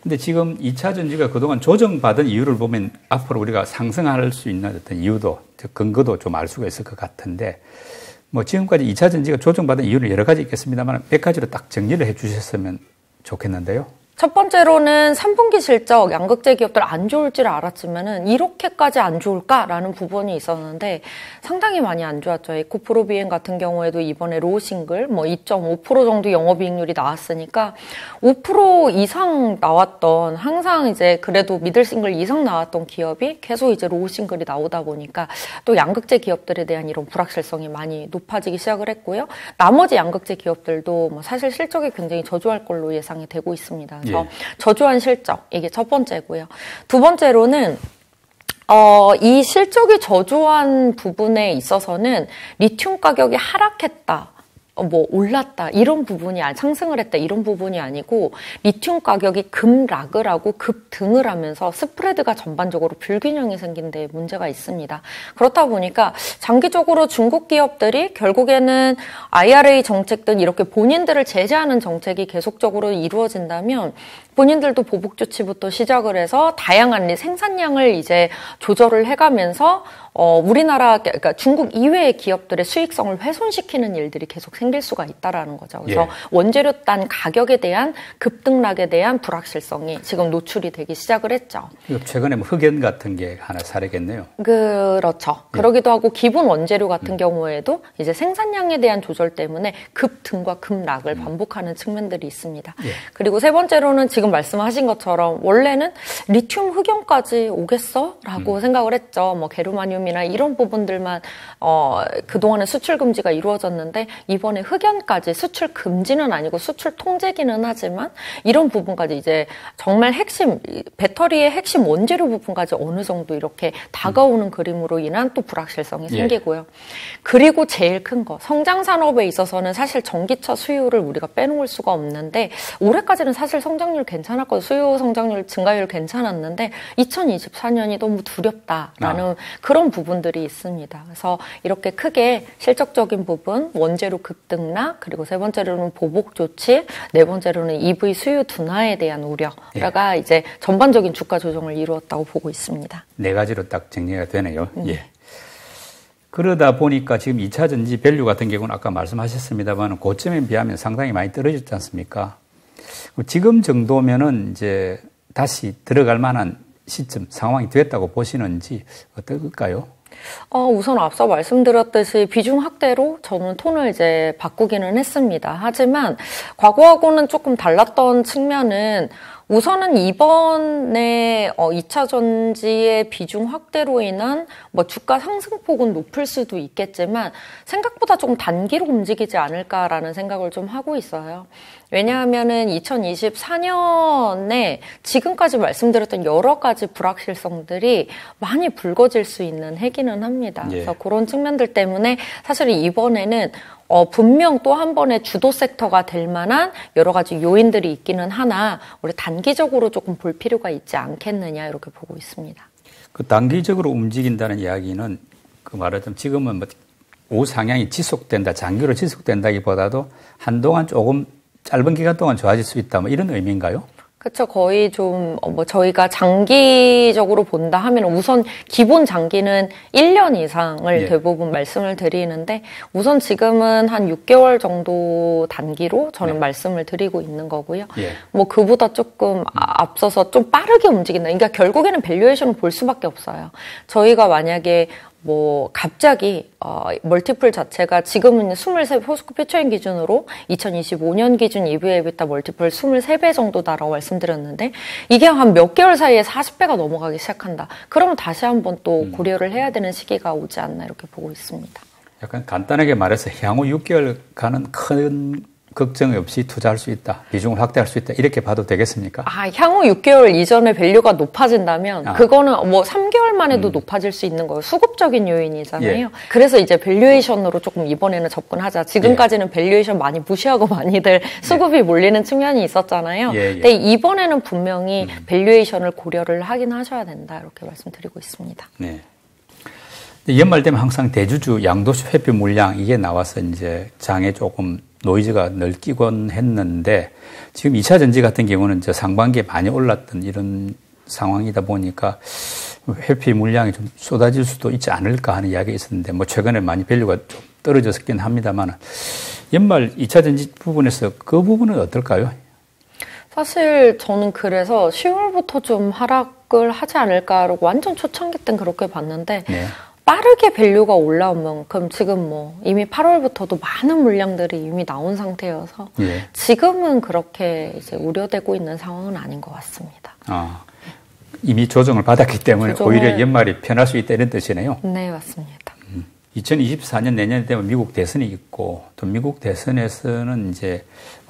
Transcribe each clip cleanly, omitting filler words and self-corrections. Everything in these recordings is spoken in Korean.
근데 지금 2차 전지가 그동안 조정받은 이유를 보면 앞으로 우리가 상승할 수 있는 어떤 이유도, 근거도 좀 알 수가 있을 것 같은데, 뭐 지금까지 2차 전지가 조정받은 이유는 여러 가지 있겠습니다만 몇 가지로 딱 정리를 해 주셨으면 좋겠는데요. 첫 번째로는 3분기 실적 양극재 기업들 안 좋을 줄 알았지만은 이렇게까지 안 좋을까라는 부분이 있었는데 상당히 많이 안 좋았죠. 에코프로 비행 같은 경우에도 이번에 로우 싱글 2.5% 정도 영업이익률이 나왔으니까 5% 이상 나왔던, 항상 이제 그래도 미들 싱글 이상 나왔던 기업이 계속 이제 로우 싱글이 나오다 보니까 또 양극재 기업들에 대한 이런 불확실성이 많이 높아지기 시작을 했고요. 나머지 양극재 기업들도 사실 실적이 굉장히 저조할 걸로 예상이 되고 있습니다. 그래서 저조한 실적, 이게 첫 번째고요. 두 번째로는 이 실적이 저조한 부분에 있어서는 리튬 가격이 하락했다, 올랐다, 이런 부분이, 상승을 했다, 이런 부분이 아니고, 리튬 가격이 급락을 하고 급등을 하면서 스프레드가 전반적으로 불균형이 생긴 데 문제가 있습니다. 그렇다 보니까 장기적으로 중국 기업들이 결국에는 IRA 정책 등 이렇게 본인들을 제재하는 정책이 계속적으로 이루어진다면 본인들도 보복 조치부터 시작을 해서 다양한 생산량을 이제 조절을 해가면서 우리나라, 그러니까 중국 이외의 기업들의 수익성을 훼손시키는 일들이 계속 생길 수가 있다라는 거죠. 그래서 원재료 단 가격에 대한 급등락에 대한 불확실성이 지금 노출이 되기 시작을 했죠. 최근에 흑연 같은 게 하나 사례겠네요. 그렇죠. 그러기도 하고 기본 원재료 같은 경우에도 이제 생산량에 대한 조절 때문에 급등과 급락을 반복하는 측면들이 있습니다. 그리고 세 번째로는 지금 말씀하신 것처럼 원래는 리튬 흑연까지 오겠어? 라고 생각을 했죠. 게르마늄이나 이런 부분들만 그동안은 수출 금지가 이루어졌는데 이번에 흑연까지, 수출 금지는 아니고 수출 통제기는 하지만 이런 부분까지 이제 정말 핵심, 배터리의 핵심 원재료 부분까지 어느 정도 이렇게 다가오는 그림으로 인한 또 불확실성이 생기고요. 그리고 제일 큰 거, 성장 산업에 있어서는 사실 전기차 수요를 우리가 빼놓을 수가 없는데 올해까지는 사실 성장률 괜찮았거든요. 수요 성장률 증가율 괜찮았는데 2024년이 너무 두렵다라는 그런 부분들이 있습니다. 그래서 이렇게 크게 실적적인 부분, 원재료 급등락, 그리고 세 번째로는 보복 조치, 네 번째로는 EV 수요 둔화에 대한 우려가 이제 전반적인 주가 조정을 이루었다고 보고 있습니다. 네 가지로 딱 정리가 되네요. 그러다 보니까 지금 2차 전지 밸류 같은 경우는 아까 말씀하셨습니다만 고점에 비하면 상당히 많이 떨어졌지 않습니까? 지금 정도면은 이제 다시 들어갈 만한 시점, 상황이 됐다고 보시는지 어떨까요? 우선 앞서 말씀드렸듯이 비중 확대로 저는 톤을 이제 바꾸기는 했습니다. 하지만 과거하고는 조금 달랐던 측면은 우선은 이번에 2차 전지의 비중 확대로 인한 주가 상승폭은 높을 수도 있겠지만 생각보다 좀 단기로 움직이지 않을까라는 생각을 좀 하고 있어요. 왜냐하면은 2024년에 지금까지 말씀드렸던 여러 가지 불확실성들이 많이 불거질 수 있는 해기는 합니다. 그래서 그런 측면들 때문에 사실 이번에는 분명 또 한 번의 주도 섹터가 될 만한 여러 가지 요인들이 있기는 하나 우리 단기적으로 조금 볼 필요가 있지 않겠느냐 이렇게 보고 있습니다. 그 단기적으로 움직인다는 이야기는 그 말하자면 지금은 우상향이 지속된다, 장기로 지속된다기보다도 한동안 조금 짧은 기간 동안 좋아질 수 있다, 이런 의미인가요? 그렇죠. 거의 좀 저희가 장기적으로 본다 하면 우선 기본 장기는 1년 이상을 대부분 말씀을 드리는데 우선 지금은 한 6개월 정도 단기로 저는 말씀을 드리고 있는 거고요. 그보다 조금 앞서서 좀 빠르게 움직인다. 그러니까 결국에는 밸류에이션을 볼 수밖에 없어요. 저희가 만약에 갑자기, 멀티플 자체가 지금은 23, 포스코 퓨처인 기준으로 2025년 기준 EV/EBITDA 멀티플 23배 정도다라고 말씀드렸는데, 이게 한 몇 개월 사이에 40배가 넘어가기 시작한다. 그러면 다시 한번 또 고려를 해야 되는 시기가 오지 않나, 이렇게 보고 있습니다. 약간 간단하게 말해서 향후 6개월간은 큰 걱정 없이 투자할 수 있다, 비중을 확대할 수 있다, 이렇게 봐도 되겠습니까? 향후 6개월 이전에 밸류가 높아진다면 그거는 3개월만 해도 높아질 수 있는 거예요. 수급적인 요인이잖아요. 그래서 이제 밸류에이션으로 조금 이번에는 접근하자. 지금까지는 밸류에이션 많이 무시하고 많이들 수급이 몰리는 측면이 있었잖아요. 근데 이번에는 분명히 밸류에이션을 고려를 하긴 하셔야 된다, 이렇게 말씀드리고 있습니다. 연말 되면 항상 대주주 양도세 회피 물량 이게 나와서 이제 장에 조금 노이즈가 널뛰곤 했는데 지금 2차 전지 같은 경우는 저 상반기에 많이 올랐던 이런 상황이다 보니까 회피 물량이 좀 쏟아질 수도 있지 않을까 하는 이야기가 있었는데 뭐 최근에 많이 밸류가 좀 떨어졌긴 합니다만 연말 2차 전지 부분에서 그 부분은 어떨까요? 사실 저는 그래서 10월부터 좀 하락을 하지 않을까라고 완전 초창기 땐 그렇게 봤는데 네. 빠르게 밸류가 올라온 만큼 지금 뭐 이미 8월부터도 많은 물량들이 이미 나온 상태여서 네. 지금은 그렇게 이제 우려되고 있는 상황은 아닌 것 같습니다. 아, 이미 조정을 받았기 때문에 오히려 연말이 편할 수 있다 이런 뜻이네요. 네, 맞습니다. 2024년 내년이 되면 미국 대선이 있고 또 미국 대선에서는 이제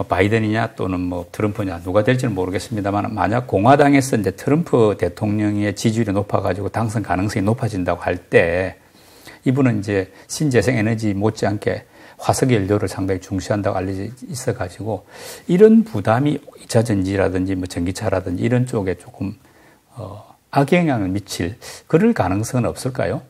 바이든이냐 또는 뭐 트럼프냐 누가 될지는 모르겠습니다만 만약 공화당에서 이제 트럼프 대통령의 지지율이 높아가지고 당선 가능성이 높아진다고 할 때 이분은 이제 신재생 에너지 못지않게 화석 연료를 상당히 중시한다고 알려져 있어가지고 이런 부담이 2차 전지라든지 뭐 전기차라든지 이런 쪽에 조금 악영향을 미칠 그럴 가능성은 없을까요?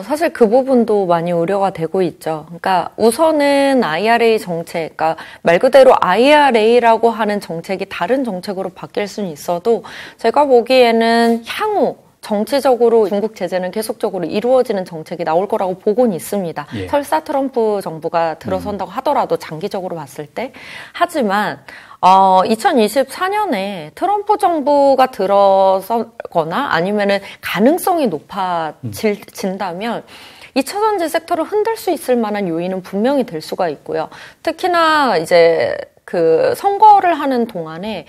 사실 그 부분도 많이 우려가 되고 있죠. 그러니까 우선은 IRA 정책, 그러니까 말 그대로 IRA라고 하는 정책이 다른 정책으로 바뀔 수는 있어도 제가 보기에는 향후 정치적으로 중국 제재는 계속적으로 이루어지는 정책이 나올 거라고 보고는 있습니다. 예. 설사 트럼프 정부가 들어선다고 하더라도 장기적으로 봤을 때. 하지만 2024년에 트럼프 정부가 들어서거나 아니면은 가능성이 높아진다면 2차 전지 섹터를 흔들 수 있을 만한 요인은 분명히 될 수가 있고요. 특히나 이제 그 선거를 하는 동안에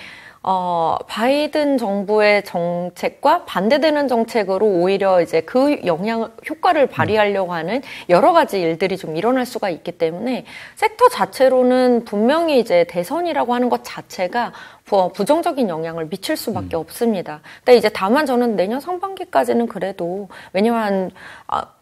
바이든 정부의 정책과 반대되는 정책으로 오히려 이제 그 효과를 발휘하려고 하는 여러 가지 일들이 좀 일어날 수가 있기 때문에 섹터 자체로는 분명히 이제 대선이라고 하는 것 자체가 부정적인 영향을 미칠 수밖에 없습니다. 근데 이제 다만 저는 내년 상반기까지는 그래도 왜냐면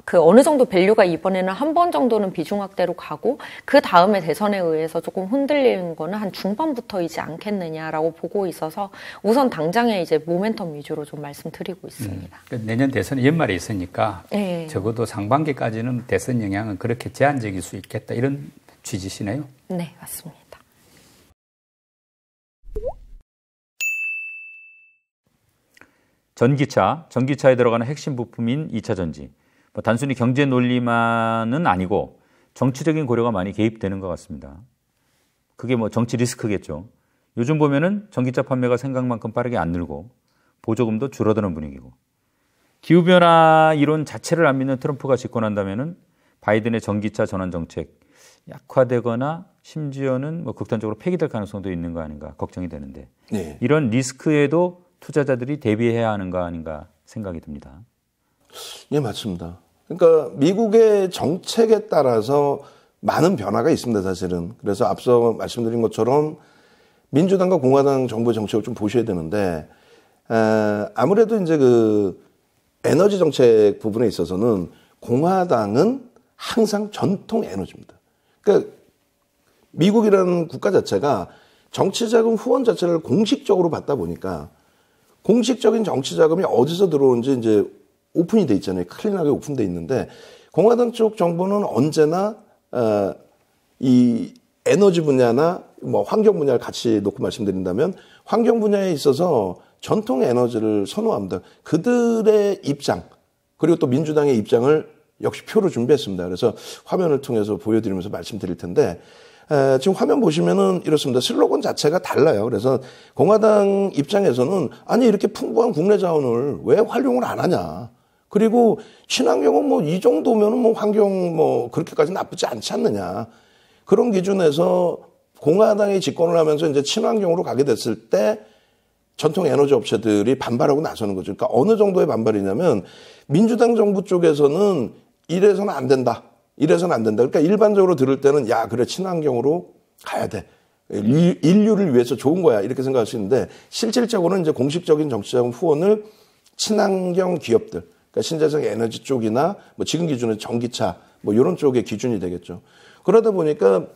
그 어느 정도 밸류가 이번에는 한 번 정도는 비중 확대로 가고 그 다음에 대선에 의해서 조금 흔들리는 거는 한 중반부터이지 않겠느냐라고 보고 있어서 우선 당장에 이제 모멘텀 위주로 좀 말씀드리고 있습니다. 내년 대선이 연말에 있으니까 네. 적어도 상반기까지는 대선 영향은 그렇게 제한적일 수 있겠다 이런 취지시네요? 네, 맞습니다. 전기차에 들어가는 핵심 부품인 2차 전지. 뭐 단순히 경제 논리만은 아니고 정치적인 고려가 많이 개입되는 것 같습니다. 그게 뭐 정치 리스크겠죠. 요즘 보면은 전기차 판매가 생각만큼 빠르게 안 늘고 보조금도 줄어드는 분위기고 기후변화 이론 자체를 안 믿는 트럼프가 집권한다면은 바이든의 전기차 전환 정책 약화되거나 심지어는 뭐 극단적으로 폐기될 가능성도 있는 거 아닌가 걱정이 되는데 네. 이런 리스크에도 투자자들이 대비해야 하는 거 아닌가 생각이 듭니다. 네, 맞습니다. 그러니까 미국의 정책에 따라서 많은 변화가 있습니다, 사실은. 그래서 앞서 말씀드린 것처럼 민주당과 공화당 정부 정책을 좀 보셔야 되는데, 아무래도 이제 그 에너지 정책 부분에 있어서는 공화당은 항상 전통 에너지입니다. 그러니까 미국이라는 국가 자체가 정치자금 후원 자체를 공식적으로 받다 보니까 공식적인 정치자금이 어디서 들어오는지 이제 오픈이 돼 있잖아요. 클린하게 오픈돼 있는데 공화당 쪽 정부는 언제나 이 에너지 분야나 뭐 환경 분야를 같이 놓고 말씀드린다면 환경 분야에 있어서 전통 에너지를 선호합니다. 그들의 입장 그리고 또 민주당의 입장을 역시 표로 준비했습니다. 그래서 화면을 통해서 보여드리면서 말씀드릴 텐데 지금 화면 보시면은 이렇습니다. 슬로건 자체가 달라요. 그래서 공화당 입장에서는 아니 이렇게 풍부한 국내 자원을 왜 활용을 안 하냐. 그리고 친환경은 뭐 이 정도면은 뭐 환경 뭐 그렇게까지 나쁘지 않지 않느냐. 그런 기준에서 공화당이 집권을 하면서 이제 친환경으로 가게 됐을 때 전통 에너지 업체들이 반발하고 나서는 거죠. 그러니까 어느 정도의 반발이냐면 민주당 정부 쪽에서는 이래서는 안 된다. 이래서는 안 된다. 그러니까 일반적으로 들을 때는 야, 그래, 친환경으로 가야 돼. 인류를 위해서 좋은 거야. 이렇게 생각할 수 있는데 실질적으로는 이제 공식적인 정치자금 후원을 친환경 기업들, 그러니까 신재생 에너지 쪽이나 뭐 지금 기준은 전기차 뭐 이런 쪽의 기준이 되겠죠. 그러다 보니까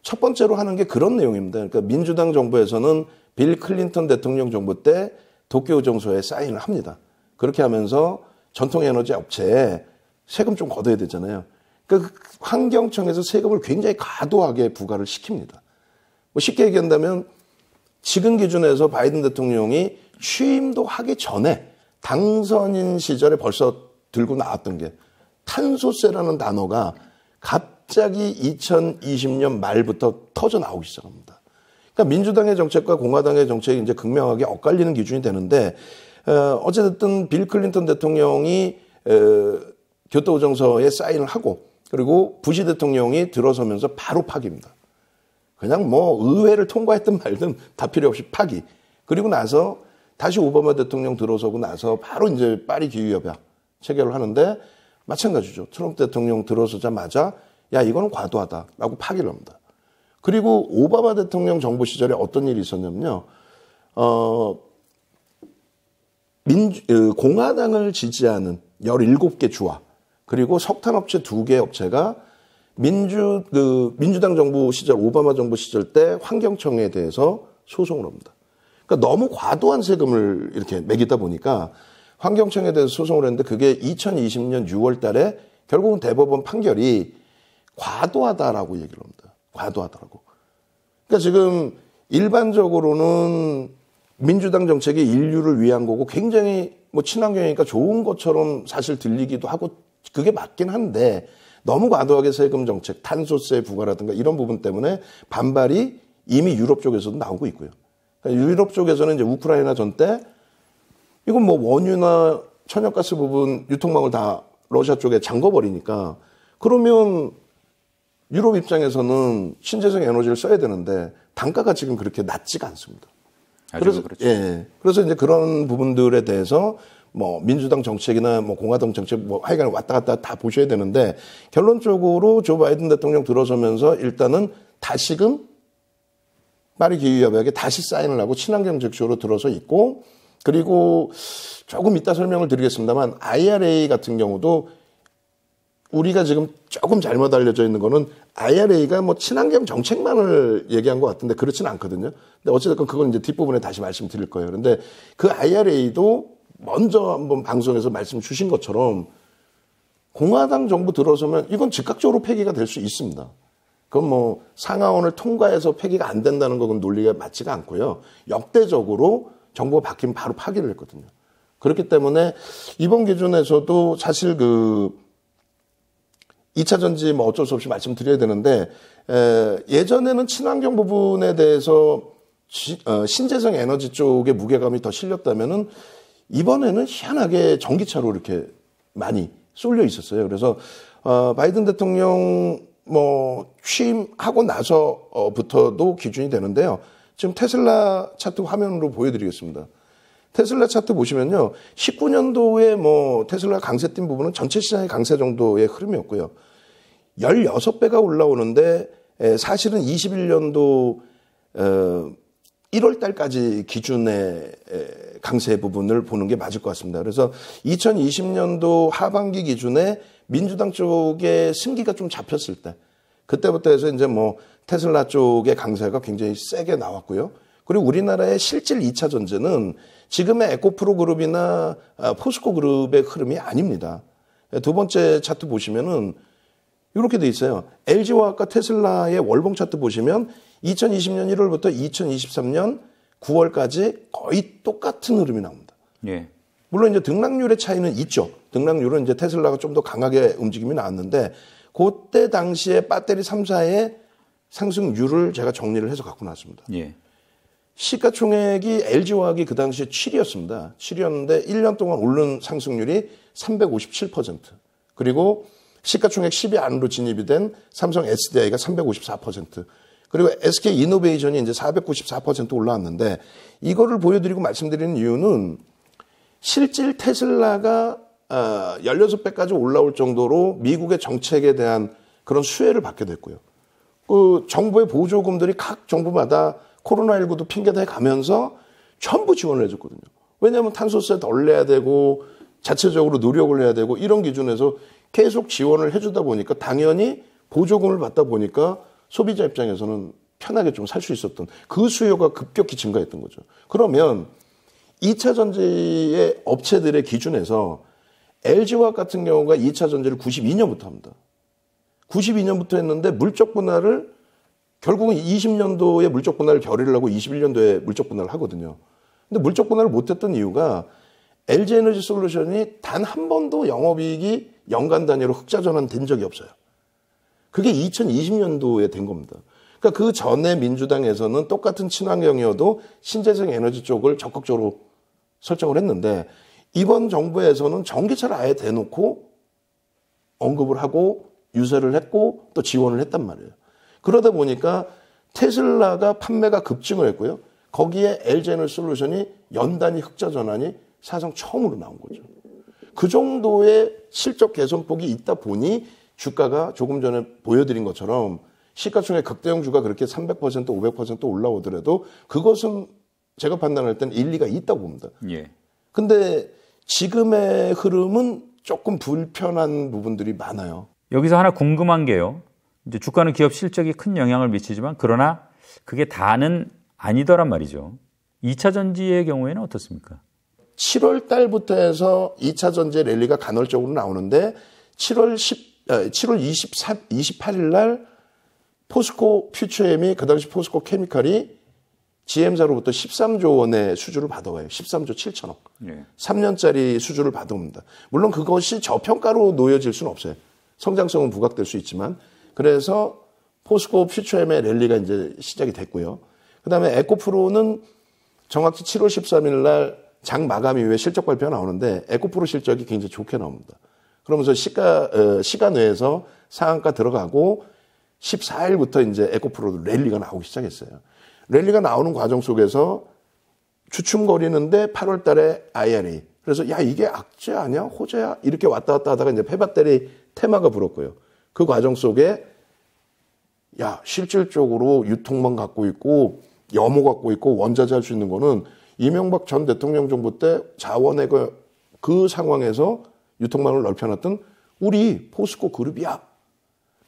첫 번째로 하는 게 그런 내용입니다. 그러니까 민주당 정부에서는 빌 클린턴 대통령 정부 때 도쿄의정서에 사인을 합니다. 그렇게 하면서 전통 에너지 업체에 세금 좀 걷어야 되잖아요. 그 환경청에서 세금을 굉장히 과도하게 부과를 시킵니다. 뭐 쉽게 얘기한다면 지금 기준에서 바이든 대통령이 취임도 하기 전에 당선인 시절에 벌써 들고 나왔던 게 탄소세라는 단어가 갑자기 2020년 말부터 터져 나오기 시작합니다. 그러니까 민주당의 정책과 공화당의 정책이 이제 극명하게 엇갈리는 기준이 되는데, 어쨌든 빌 클린턴 대통령이 교토의정서에 사인을 하고, 그리고 부시 대통령이 들어서면서 바로 파기입니다. 그냥 뭐 의회를 통과했든 말든 다 필요 없이 파기. 그리고 나서 다시 오바마 대통령 들어서고 나서 바로 이제 파리 기후협약 체결을 하는데, 마찬가지죠. 트럼프 대통령 들어서자마자 야, 이거는 과도하다라고 파기를 합니다. 그리고 오바마 대통령 정부 시절에 어떤 일이 있었냐면요. 공화당을 지지하는 17개 주와 그리고 석탄업체 2개 업체가 민주당 정부 시절, 오바마 정부 시절 때 환경청에 대해서 소송을 합니다. 그러니까 너무 과도한 세금을 이렇게 매기다 보니까 환경청에 대해서 소송을 했는데 그게 2020년 6월 달에 결국은 대법원 판결이 과도하다라고 얘기를 합니다. 과도하다라고. 그러니까 지금 일반적으로는 민주당 정책이 인류를 위한 거고 굉장히 뭐 친환경이니까 좋은 것처럼 사실 들리기도 하고 그게 맞긴 한데 너무 과도하게 세금 정책, 탄소세 부과라든가 이런 부분 때문에 반발이 이미 유럽 쪽에서도 나오고 있고요. 그러니까 유럽 쪽에서는 이제 우크라이나 전 때 이건 뭐 원유나 천연가스 부분 유통망을 다 러시아 쪽에 잠궈버리니까 그러면 유럽 입장에서는 신재생 에너지를 써야 되는데 단가가 지금 그렇게 낮지가 않습니다. 그래서 그렇죠. 예, 그래서 이제 그런 부분들에 대해서 뭐 민주당 정책이나 뭐 공화당 정책 뭐 하여간 왔다 갔다 다 보셔야 되는데 결론적으로 조 바이든 대통령 들어서면서 일단은 다시금 파리 기후협약에 다시 사인을 하고 친환경 정책으로 들어서 있고 그리고 조금 이따 설명을 드리겠습니다만 IRA 같은 경우도 우리가 지금 조금 잘못 알려져 있는 거는 IRA가 뭐 친환경 정책만을 얘기한 것 같은데 그렇지는 않거든요. 근데 어쨌든 그건 이제 뒷부분에 다시 말씀드릴 거예요. 그런데 그 IRA도 먼저 한번 방송에서 말씀 주신 것처럼 공화당 정부 들어서면 이건 즉각적으로 폐기가 될 수 있습니다. 그건 뭐 상하원을 통과해서 폐기가 안 된다는 건 논리가 맞지가 않고요. 역대적으로 정부가 바뀌면 바로 파기를 했거든요. 그렇기 때문에 이번 기준에서도 사실 그 2차 전지 뭐 어쩔 수 없이 말씀드려야 되는데 예전에는 친환경 부분에 대해서 신재생 에너지 쪽에 무게감이 더 실렸다면은 이번에는 희한하게 전기차로 이렇게 많이 쏠려 있었어요. 그래서 바이든 대통령 뭐 취임하고 나서부터도 기준이 되는데요. 지금 테슬라 차트 화면으로 보여드리겠습니다. 테슬라 차트 보시면요. 19년도에 뭐 테슬라 강세 띈 부분은 전체 시장의 강세 정도의 흐름이었고요. 16배가 올라오는데 사실은 21년도 1월 달까지 기준의 강세 부분을 보는 게 맞을 것 같습니다. 그래서 2020년도 하반기 기준에 민주당 쪽에 승기가 좀 잡혔을 때 그때부터 해서 이제 뭐 테슬라 쪽의 강세가 굉장히 세게 나왔고요. 그리고 우리나라의 실질 2차 전지는 지금의 에코프로 그룹이나 포스코 그룹의 흐름이 아닙니다. 두 번째 차트 보시면은 이렇게 돼 있어요. LG화학과 테슬라의 월봉 차트 보시면 2020년 1월부터 2023년 9월까지 거의 똑같은 흐름이 나옵니다. 예. 물론 이제 등락률의 차이는 있죠. 등락률은 이제 테슬라가 좀 더 강하게 움직임이 나왔는데 그때 당시에 배터리 3사의 상승률을 제가 정리를 해서 갖고 나왔습니다. 예. 시가총액이 LG화학이 그 당시에 7위였습니다. 7위였는데 1년 동안 오른 상승률이 357%. 그리고 시가총액 10위 안으로 진입이 된 삼성 SDI가 354%. 그리고 SK 이노베이션이 이제 494% 올라왔는데 이거를 보여드리고 말씀드리는 이유는 실질 테슬라가 16배까지 올라올 정도로 미국의 정책에 대한 그런 수혜를 받게 됐고요. 그 정부의 보조금들이 각 정부마다 코로나19도 핑계대 가면서 전부 지원을 해줬거든요. 왜냐하면 탄소세 덜 내야 되고 자체적으로 노력을 해야 되고 이런 기준에서 계속 지원을 해주다 보니까 당연히 보조금을 받다 보니까 소비자 입장에서는 편하게 좀 살 수 있었던 그 수요가 급격히 증가했던 거죠. 그러면 2차 전지의 업체들의 기준에서 LG화학 같은 경우가 2차 전지를 92년부터 합니다. 92년부터 했는데 물적 분할을 결국은 20년도에 물적 분할을 결의를 하고 21년도에 물적 분할을 하거든요. 근데 물적 분할을 못했던 이유가 LG에너지솔루션이 단 한 번도 영업이익이 연간 단위로 흑자 전환된 적이 없어요. 그게 2020년도에 된 겁니다. 그러니까 그 전에 민주당에서는 똑같은 친환경이어도 신재생 에너지 쪽을 적극적으로 설정을 했는데 이번 정부에서는 전기차를 아예 대놓고 언급을 하고 유세를 했고 또 지원을 했단 말이에요. 그러다 보니까 테슬라가 판매가 급증을 했고요. 거기에 LG에너지솔루션이 연단위 흑자 전환이 사상 처음으로 나온 거죠. 그 정도의 실적 개선폭이 있다 보니 주가가 조금 전에 보여드린 것처럼 시가총액 극대형주가 그렇게 300%, 500% 올라오더라도 그것은 제가 판단할 땐 일리가 있다고 봅니다. 예. 근데 지금의 흐름은 조금 불편한 부분들이 많아요. 여기서 하나 궁금한 게요. 이제 주가는 기업 실적이 큰 영향을 미치지만 그러나 그게 다는 아니더란 말이죠. 2차 전지의 경우에는 어떻습니까? 7월 달부터 해서 2차 전지 랠리가 간헐적으로 나오는데 7월 28일 날 포스코 퓨처엠이 그 당시 포스코 케미칼이 GM사로부터 13조 원의 수주를 받아와요. 13조 7천억. 예. 3년짜리 수주를 받아옵니다. 물론 그것이 저평가로 놓여질 수는 없어요. 성장성은 부각될 수 있지만. 그래서 포스코 퓨처엠의 랠리가 이제 시작이 됐고요. 그 다음에 에코프로는 정확히 7월 13일 날 장 마감 이후에 실적 발표가 나오는데 에코프로 실적이 굉장히 좋게 나옵니다. 그러면서 시간 내에서 상한가 들어가고 14일부터 이제 에코프로도 랠리가 나오기 시작했어요. 랠리가 나오는 과정 속에서 주춤거리는데 8월 달에 IRA. 그래서 야, 이게 악재 아니야? 호재야? 이렇게 왔다 갔다 하다가 이제 폐배터리 테마가 불었고요. 그 과정 속에 야, 실질적으로 유통망 갖고 있고 염호 갖고 있고 원자재 할 수 있는 거는 이명박 전 대통령 정부 때 자원의 그 상황에서 유통망을 넓혀놨던 우리 포스코 그룹이야.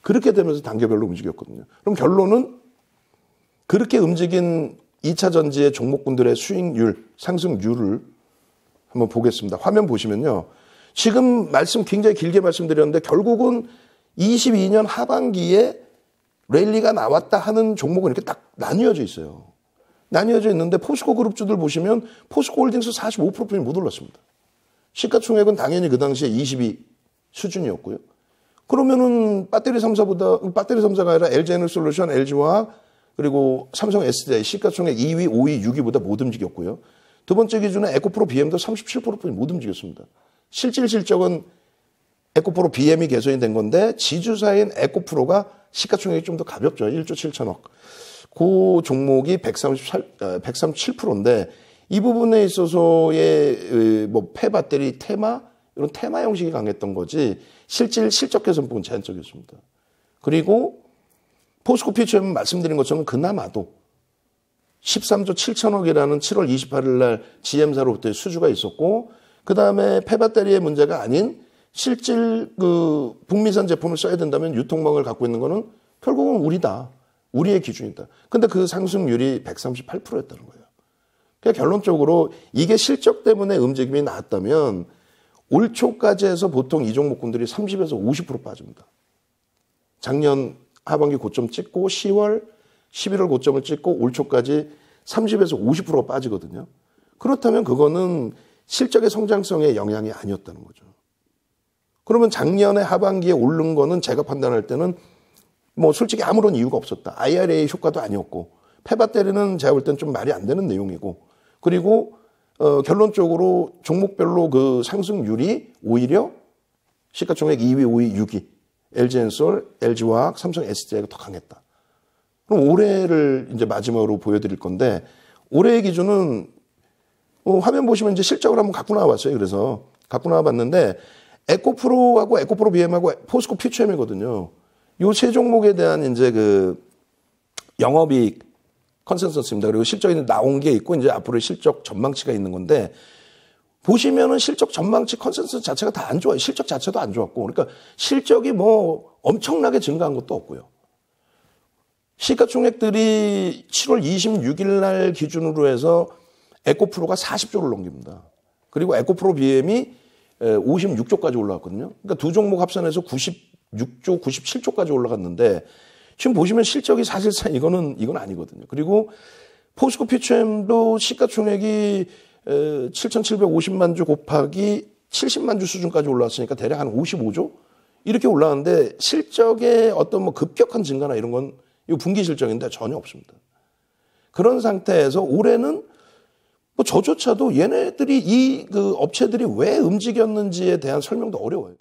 그렇게 되면서 단계별로 움직였거든요. 그럼 결론은 그렇게 움직인 2차 전지의 종목군들의 수익률, 상승률을 한번 보겠습니다. 화면 보시면요. 지금 굉장히 길게 말씀드렸는데 결국은 22년 하반기에 랠리가 나왔다 하는 종목은 이렇게 딱 나뉘어져 있어요. 나뉘어져 있는데 포스코 그룹주들 보시면 포스코 홀딩스 45%뿐이 못 올랐습니다. 시가총액은 당연히 그 당시에 22 수준이었고요. 그러면은 배터리 3사가 아니라 LG에너지솔루션, LG화학 그리고 삼성 SDI 시가총액 2위, 5위, 6위보다 못 움직였고요. 두 번째 기준은 에코프로 BM도 37%뿐이 못 움직였습니다. 실질적은 에코프로 BM이 개선이 된 건데 지주사인 에코프로가 시가총액이 좀 더 가볍죠. 1조 7천억. 그 종목이 137%인데 이 부분에 있어서의 뭐 폐배터리 테마 이런 테마 형식이 강했던 거지 실적 개선폭은 제한적이었습니다. 그리고 포스코 퓨처엠은 말씀드린 것처럼 그나마도 13조 7천억이라는 7월 28일 날 GM사로부터의 수주가 있었고 그다음에 폐배터리의 문제가 아닌 실질 그 북미산 제품을 써야 된다면 유통망을 갖고 있는 거는 결국은 우리다. 우리의 기준이다. 근데 그 상승률이 138%였다는 거예요. 그러니까 결론적으로 이게 실적 때문에 움직임이 나왔다면 올 초까지 해서 보통 이 종목군들이 30에서 50% 빠집니다. 작년 하반기 고점 찍고 10월, 11월 고점을 찍고 올 초까지 30에서 50%가 빠지거든요. 그렇다면 그거는 실적의 성장성의 영향이 아니었다는 거죠. 그러면 작년에 하반기에 오른 거는 제가 판단할 때는 뭐 솔직히 아무런 이유가 없었다. IRA 효과도 아니었고 폐배터리는 제가 볼 때는 좀 말이 안 되는 내용이고 그리고 결론적으로 종목별로 그 상승률이 오히려 시가총액 2위, 5위, 6위 LG엔솔, LG화학, 삼성 SDI가 더 강했다. 그럼 올해를 이제 마지막으로 보여드릴 건데 올해의 기준은 화면 보시면 이제 실적을 한번 갖고 나와봤어요. 그래서 갖고 나와봤는데 에코프로하고 에코프로 BM하고 포스코 퓨처엠이거든요. 요 세 종목에 대한 이제 그 영업이익 컨센서스입니다. 그리고 실적이 나온 게 있고 이제 앞으로의 실적 전망치가 있는 건데 보시면은 실적 전망치 컨센서스 자체가 다 안 좋아요. 실적 자체도 안 좋았고 그러니까 실적이 뭐 엄청나게 증가한 것도 없고요. 시가총액들이 7월 26일 날 기준으로 해서 에코프로가 40조를 넘깁니다. 그리고 에코프로 BM이 56조까지 올라왔거든요. 그러니까 두 종목 합산해서 96조, 97조까지 올라갔는데 지금 보시면 실적이 사실상 이건 아니거든요. 그리고 포스코 피처엠도 시가총액이 7,750만 주 곱하기 70만 주 수준까지 올라왔으니까 대략 한 55조 이렇게 올라왔는데 실적의 어떤 뭐 급격한 증가나 이런 건 이 분기 실적인데 전혀 없습니다. 그런 상태에서 올해는 뭐 저조차도 얘네들이 그 업체들이 왜 움직였는지에 대한 설명도 어려워요.